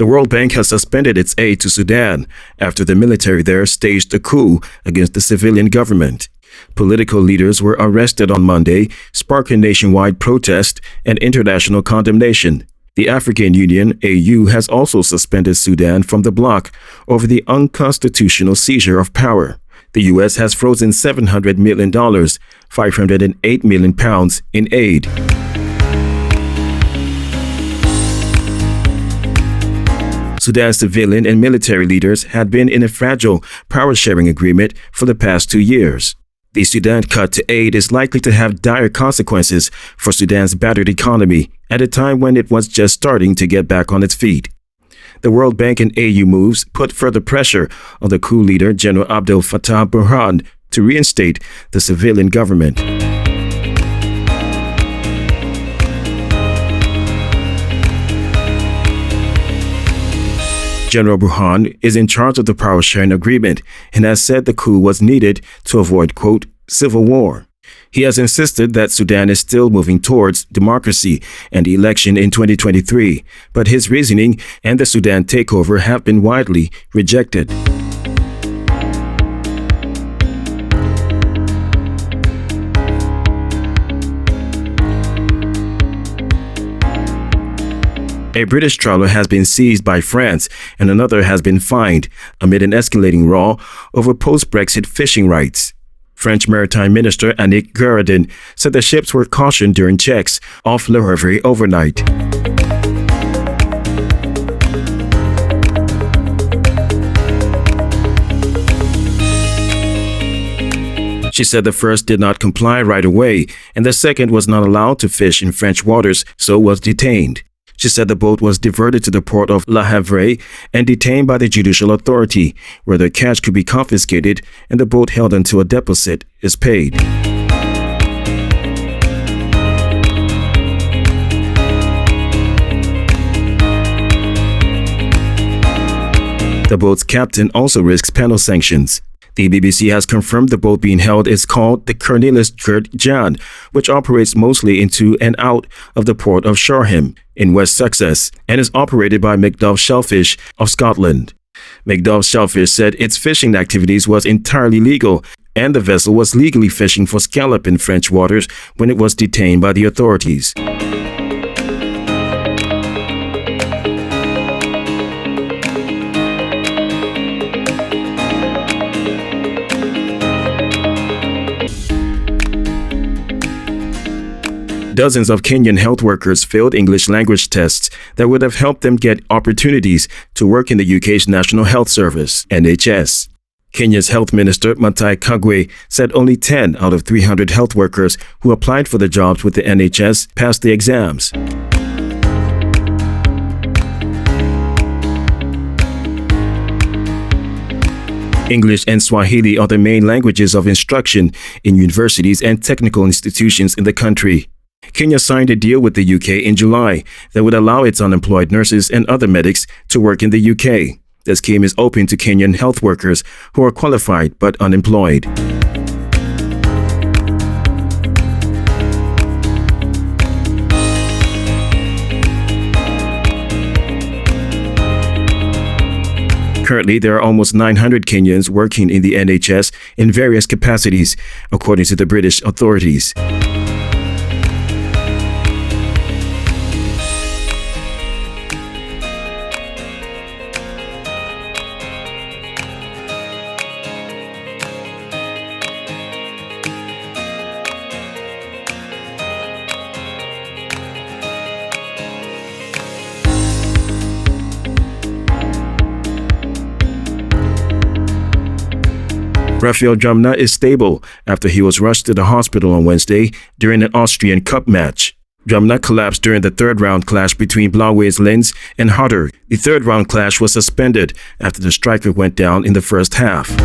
The World Bank has suspended its aid to Sudan after the military there staged a coup against the civilian government. Political leaders were arrested on Monday, sparking nationwide protest and international condemnation. The African Union, AU, has also suspended Sudan from the bloc over the unconstitutional seizure of power. The U.S. has frozen $700 million, £508 million in aid. Sudan's civilian and military leaders had been in a fragile power-sharing agreement for the past 2 years. The Sudan cut to aid is likely to have dire consequences for Sudan's battered economy at a time when it was just starting to get back on its feet. The World Bank and AU moves put further pressure on the coup leader, General Abdel Fattah Burhan, to reinstate the civilian government. General Burhan is in charge of the power-sharing agreement and has said the coup was needed to avoid, quote, civil war. He has insisted that Sudan is still moving towards democracy and the election in 2023, but his reasoning and the Sudan takeover have been widely rejected. A British trawler has been seized by France and another has been fined amid an escalating row over post-Brexit fishing rights. French Maritime Minister Annick Girardin said the ships were cautioned during checks off Le Havre overnight. She said the first did not comply right away and the second was not allowed to fish in French waters, so was detained. She said the boat was diverted to the port of Le Havre and detained by the judicial authority, where the catch could be confiscated and the boat held until a deposit is paid. The boat's captain also risks penal sanctions. The BBC has confirmed the boat being held is called the Cornelis Gert Jan, which operates mostly into and out of the port of Shoreham in West Sussex and is operated by Macduff Shellfish of Scotland. Macduff Shellfish said its fishing activities was entirely legal and the vessel was legally fishing for scallop in French waters when it was detained by the authorities. Dozens of Kenyan health workers failed English language tests that would have helped them get opportunities to work in the UK's National Health Service, NHS. Kenya's Health Minister, Mutahi Kagwe, said only 10 out of 300 health workers who applied for the jobs with the NHS passed the exams. English and Swahili are the main languages of instruction in universities and technical institutions in the country. Kenya signed a deal with the UK in July that would allow its unemployed nurses and other medics to work in the UK. The scheme is open to Kenyan health workers who are qualified but unemployed. Currently, there are almost 900 Kenyans working in the NHS in various capacities, according to the British authorities. Raffael is stable after he was rushed to the hospital on Wednesday during an Austrian Cup match. Drumna collapsed during the third-round clash between Blauwe's Linz and Harder. The third-round clash was suspended after the striker went down in the first half.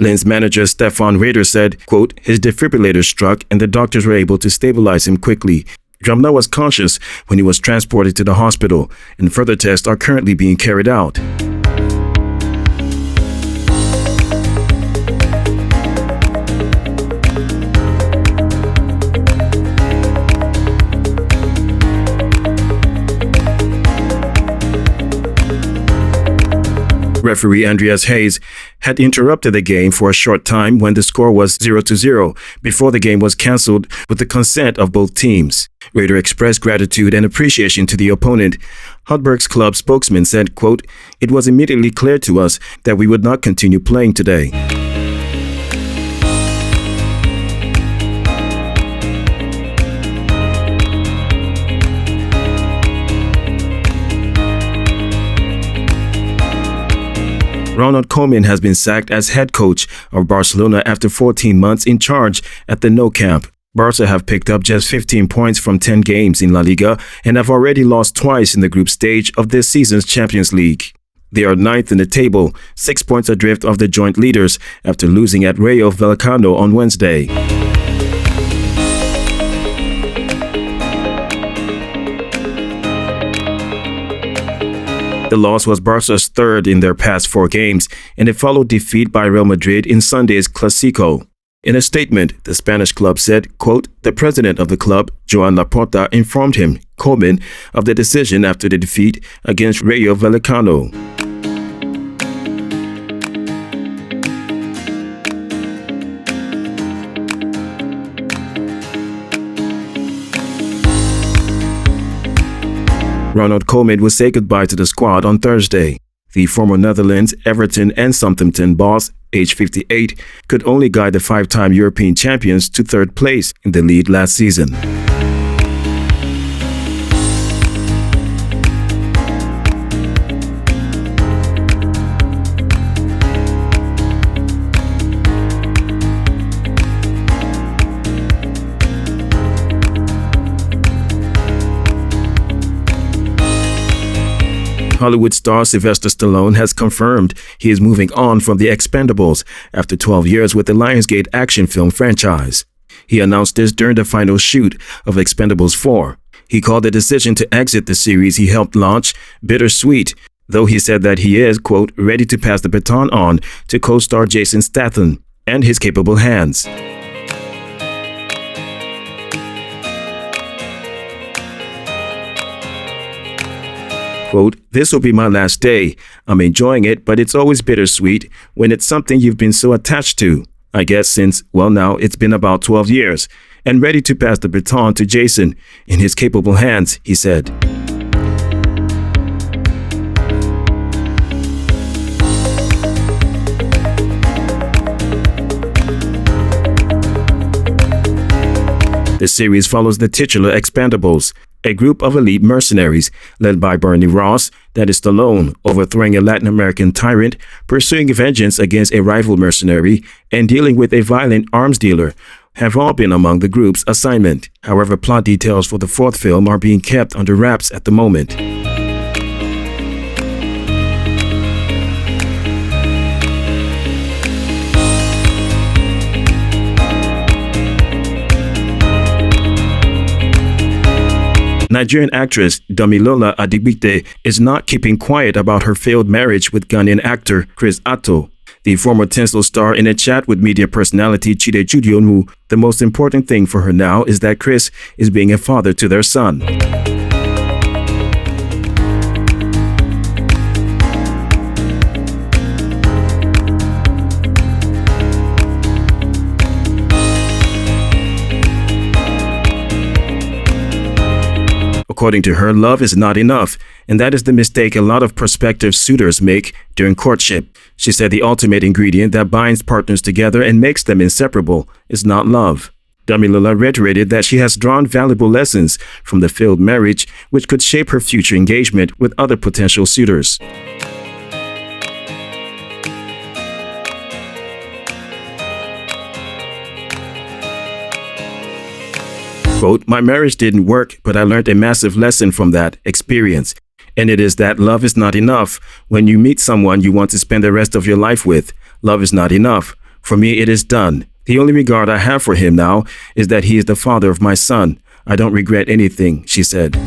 Linz manager Stefan Rader said, quote, his defibrillator struck and the doctors were able to stabilize him quickly. Drumna was conscious when he was transported to the hospital, and further tests are currently being carried out. Referee Andreas Hayes had interrupted the game for a short time when the score was 0-0 before the game was cancelled with the consent of both teams. Raider expressed gratitude and appreciation to the opponent. Hotberg's club spokesman said, quote, "It was immediately clear to us that we would not continue playing today." Ronald Koeman has been sacked as head coach of Barcelona after 14 months in charge at the Nou Camp. Barca have picked up just 15 points from 10 games in La Liga and have already lost twice in the group stage of this season's Champions League. They are ninth in the table, 6 points adrift of the joint leaders after losing at Rayo Vallecano on Wednesday. The loss was Barca's third in their past 4 games, and it followed defeat by Real Madrid in Sunday's Clásico. In a statement, the Spanish club said, quote, "The president of the club, Joan Laporta, informed him, Koeman, of the decision after the defeat against Rayo Vallecano." Ronald Koeman will say goodbye to the squad on Thursday. The former Netherlands, Everton and Southampton boss, age 58, could only guide the 5-time European champions to third place in the league last season. Hollywood star Sylvester Stallone has confirmed he is moving on from the Expendables after 12 years with the Lionsgate action film franchise. He announced this during the final shoot of Expendables 4. He called the decision to exit the series he helped launch bittersweet, though he said that he is, quote, "ready to pass the baton on to co-star Jason Statham and his capable hands." Quote, "This will be my last day. I'm enjoying it, but it's always bittersweet when it's something you've been so attached to. I guess since, well, now it's been about 12 years, and ready to pass the baton to Jason in his capable hands," he said. The series follows the titular Expendables, a group of elite mercenaries led by Bernie Ross, that is Stallone, overthrowing a Latin American tyrant, pursuing vengeance against a rival mercenary, and dealing with a violent arms dealer, have all been among the group's assignment. However, plot details for the 4th film are being kept under wraps at the moment. Nigerian actress Damilola Adigbite is not keeping quiet about her failed marriage with Ghanaian actor Chris Atto. The former Tinsel star, in a chat with media personality Chide Judionu, the most important thing for her now is that Chris is being a father to their son. According to her, love is not enough, and that is the mistake a lot of prospective suitors make during courtship. She said the ultimate ingredient that binds partners together and makes them inseparable is not love. Damilola reiterated that she has drawn valuable lessons from the failed marriage, which could shape her future engagement with other potential suitors. Quote, "My marriage didn't work, but I learned a massive lesson from that experience. And it is that love is not enough. When you meet someone you want to spend the rest of your life with, love is not enough. For me, it is done. The only regard I have for him now is that he is the father of my son. I don't regret anything," she said.